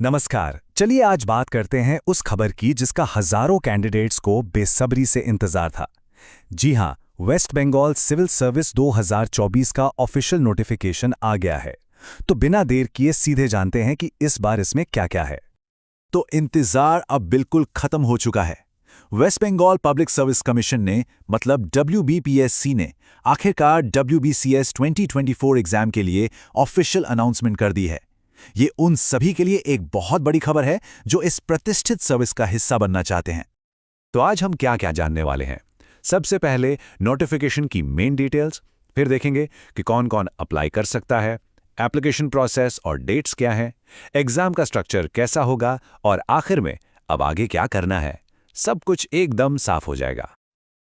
नमस्कार। चलिए आज बात करते हैं उस खबर की जिसका हजारों कैंडिडेट्स को बेसब्री से इंतजार था। जी हां, वेस्ट बंगाल सिविल सर्विस 2024 का ऑफिशियल नोटिफिकेशन आ गया है। तो बिना देर किए सीधे जानते हैं कि इस बार इसमें क्या-क्या है। तो इंतजार अब बिल्कुल खत्म हो चुका है। West Bengal public service commission ने मतलब WBPSC ने आखिरकार WBCS 2024 एग्जाम के लिए ऑफिशियल अनाउंसमेंट कर दी है। ये उन सभी के लिए एक बहुत बड़ी खबर है जो इस प्रतिष्ठित सर्विस का हिस्सा बनना चाहते हैं। तो आज हम क्या-क्या जानने वाले हैं। सबसे पहले नोटिफिकेशन की मेन डिटेल्स, फिर देखेंगे कि कौन-कौन अप्लाई कर सकता है, एप्लीकेशन प्रोसेस और डेट्स क्या हैं, एग्जाम का स्ट्रक्चर कैसा होगा और आखिर में अब आगे क्या करना है। सब कुछ एकदम साफ हो जाएगा।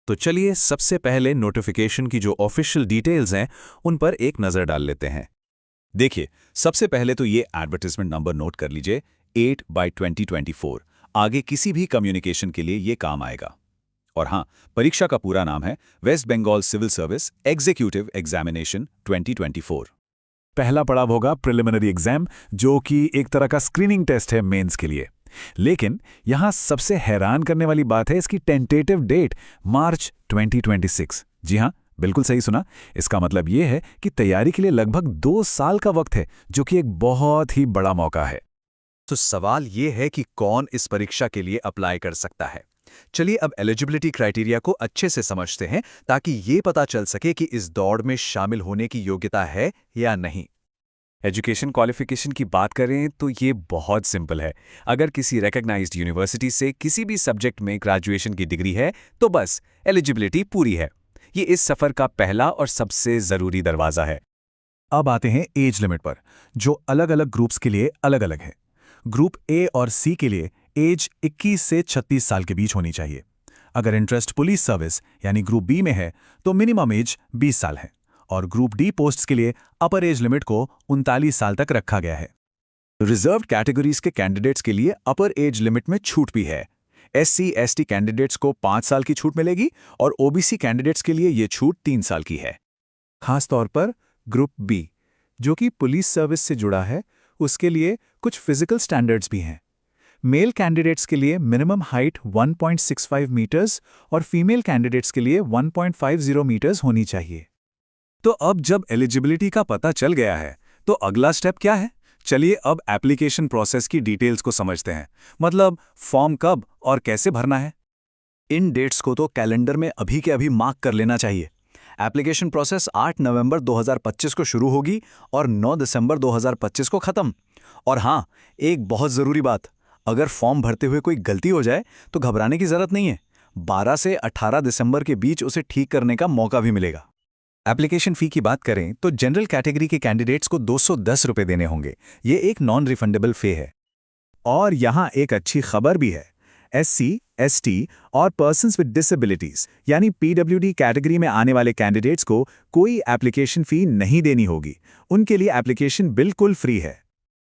तो चलिए सबसे पहले नोटिफिकेशन की जो ऑफिशियल डिटेल्स हैं उन पर एक नजर डाल लेते हैं। देखिए, सबसे पहले तो ये एडवर्टाइजमेंट नंबर नोट कर लीजिए 8/2024। आगे किसी भी कम्युनिकेशन के लिए ये काम आएगा। और हाँ, परीक्षा का पूरा नाम है West Bengal civil service executive examination 2024। पहला पड़ाव होगा प्रिलिमिनरी एग्जाम, जो कि एक तरह का स्क्रीनिंग टेस्ट है मेंस के लिए। लेकिन यहां सबसे हैरान करने वाली बात है इसकी टेंटेटिव डेट मार्च 2026। जी हां, बिल्कुल सही सुना। इसका मतलब यह है कि तैयारी के लिए लगभग 2 साल का वक्त है, जो कि एक बहुत ही बड़ा मौका है। तो सवाल ये है कि कौन इस परीक्षा के लिए अप्लाई कर सकता है। चलिए अब एलिजिबिलिटी क्राइटेरिया को अच्छे से समझते हैं ताकि ये पता चल सके कि इस दौड़ में शामिल होने की योग्यता है या नहीं। एजुकेशन क्वालिफिकेशन की बात करें तो ये बहुत सिंपल है। अगर किसी रिकॉग्नाइज्ड यूनिवर्सिटी से किसी भी सब्जेक्ट में ग्रेजुएशन की डिग्री है तो बस एलिजिबिलिटी पूरी है। ये इस सफर का पहला और सबसे जरूरी दरवाजा है। अब आते हैं एज लिमिट पर, जो अलग-अलग ग्रुप्स के लिए अलग-अलग है। ग्रुप ए और सी के लिए एज 21 से 36 साल के बीच होनी चाहिए। अगर इंटरेस्ट पुलिस सर्विस यानी ग्रुप बी में है तो मिनिमम एज 20 साल है और ग्रुप डी पोस्ट्स के लिए अपर एज लिमिट को 39 साल तक रखा गया है। रिजर्व कैटेगरीज के कैंडिडेट्स के लिए अपर एज लिमिट में छूट भी है। SC/ST कैंडिडेट्स को 5 साल की छूट मिलेगी और OBC कैंडिडेट्स के लिए ये छूट 3 साल की है। खास तौर पर ग्रुप बी, जो कि पुलिस सर्विस से जुड़ा है, उसके लिए कुछ फिजिकल स्टैंडर्ड्स भी हैं। मेल कैंडिडेट्स के लिए मिनिमम हाइट 1.65 मीटर्स और फीमेल कैंडिडेट्स के लिए 1.50 मीटर्स होनी चाहिए। तो अब जब एलिजिबिलिटी का पता चल गया है तो अगला स्टेप क्या है? चलिए अब एप्लीकेशन प्रोसेस की डिटेल्स को समझते हैं। मतलब फॉर्म कब और कैसे भरना है। इन डेट्स को तो कैलेंडर में अभी के अभी मार्क कर लेना चाहिए। एप्लीकेशन प्रोसेस 8 नवंबर 2025 को शुरू होगी और 9 दिसंबर 2025 को खत्म। और हाँ, एक बहुत ज़रूरी बात, अगर फॉर्म भरते हुए कोई गलती हो जाए तो घबराने की ज़रूरत नहीं है। 12 से 18 दिसंबर के बीच उसे ठीक करने का मौका भी मिलेगा। एप्लीकेशन फ़ी की बात करें तो जनरल कैटेगरी के कैंडिडेट्स को 210 रुपये देने होंगे। ये एक नॉन रिफंडेबल फे है। और यहाँ एक अच्छी खबर भी है। SC, ST और पर्सन्स विद डिसेबिलिटीज यानी PWD कैटेगरी में आने वाले कैंडिडेट्स को कोई एप्लीकेशन फ़ी नहीं देनी होगी। उनके लिए एप्लीकेशन बिल्कुल फ्री है।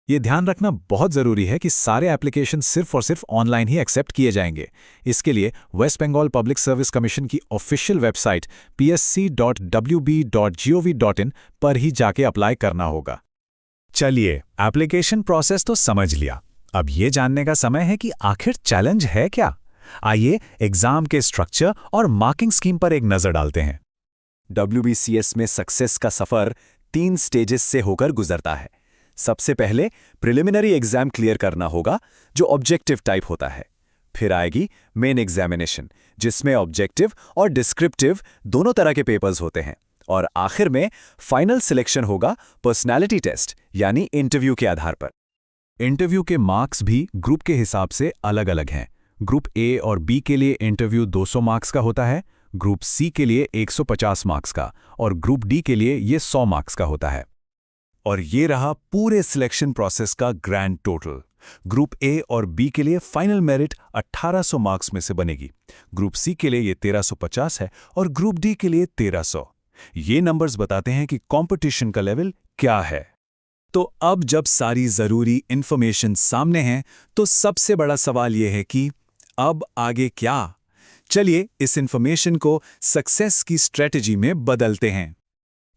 ये ध्यान रखना बहुत ज़रूरी है कि सारे एप्लीकेशन सिर्फ और सिर्फ ऑनलाइन ही एक्सेप्ट किए जाएंगे। इसके लिए West Bengal public service commission की ऑफिशियल वेबसाइट psc.wb.gov.in पर ही जाके अप्लाई करना होगा। चलिए, एप्लीकेशन प्रोसेस तो समझ लिया। अब ये जानने का समय है कि आखिर चैलेंज है क्या। आइए एग्जाम के स्ट्रक्चर और मार्किंग स्कीम पर एक नज़र डालते हैं। WBCS में सक्सेस का सफ़र 3 स्टेजेस से होकर गुजरता है। सबसे पहले प्रिलिमिनरी एग्जाम क्लियर करना होगा, जो ऑब्जेक्टिव टाइप होता है। फिर आएगी मेन एग्जामिनेशन, जिसमें ऑब्जेक्टिव और डिस्क्रिप्टिव दोनों तरह के पेपर्स होते हैं। और आखिर में फाइनल सिलेक्शन होगा पर्सनैलिटी टेस्ट यानी इंटरव्यू के आधार पर। इंटरव्यू के मार्क्स भी ग्रुप के हिसाब से अलग-अलग हैं। ग्रुप ए और बी के लिए इंटरव्यू 200 मार्क्स का होता है, ग्रुप सी के लिए 150 मार्क्स का और ग्रुप डी के लिए ये 100 मार्क्स का होता है। और ये रहा पूरे सिलेक्शन प्रोसेस का ग्रैंड टोटल। ग्रुप ए और बी के लिए फाइनल मेरिट 1800 मार्क्स में से बनेगी। ग्रुप सी के लिए ये 1350 है और ग्रुप डी के लिए 1300। ये नंबर्स बताते हैं कि कंपटीशन का लेवल क्या है। तो अब जब सारी जरूरी इंफॉर्मेशन सामने है तो सबसे बड़ा सवाल यह है कि अब आगे क्या। चलिए इस इंफॉर्मेशन को सक्सेस की स्ट्रेटजी में बदलते हैं।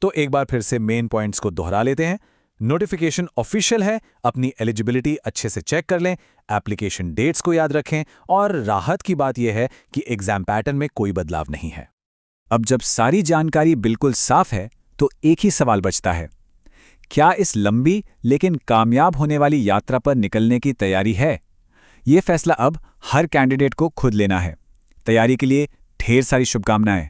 तो एक बार फिर से मेन पॉइंट्स को दोहरा लेते हैं। नोटिफिकेशन ऑफिशियल है, अपनी एलिजिबिलिटी अच्छे से चेक कर लें, एप्लीकेशन डेट्स को याद रखें और राहत की बात यह है कि एग्जाम पैटर्न में कोई बदलाव नहीं है। अब जब सारी जानकारी बिल्कुल साफ है तो एक ही सवाल बचता है, क्या इस लंबी लेकिन कामयाब होने वाली यात्रा पर निकलने की तैयारी है? ये फैसला अब हर कैंडिडेट को खुद लेना है। तैयारी के लिए ढेर सारी शुभकामनाएं।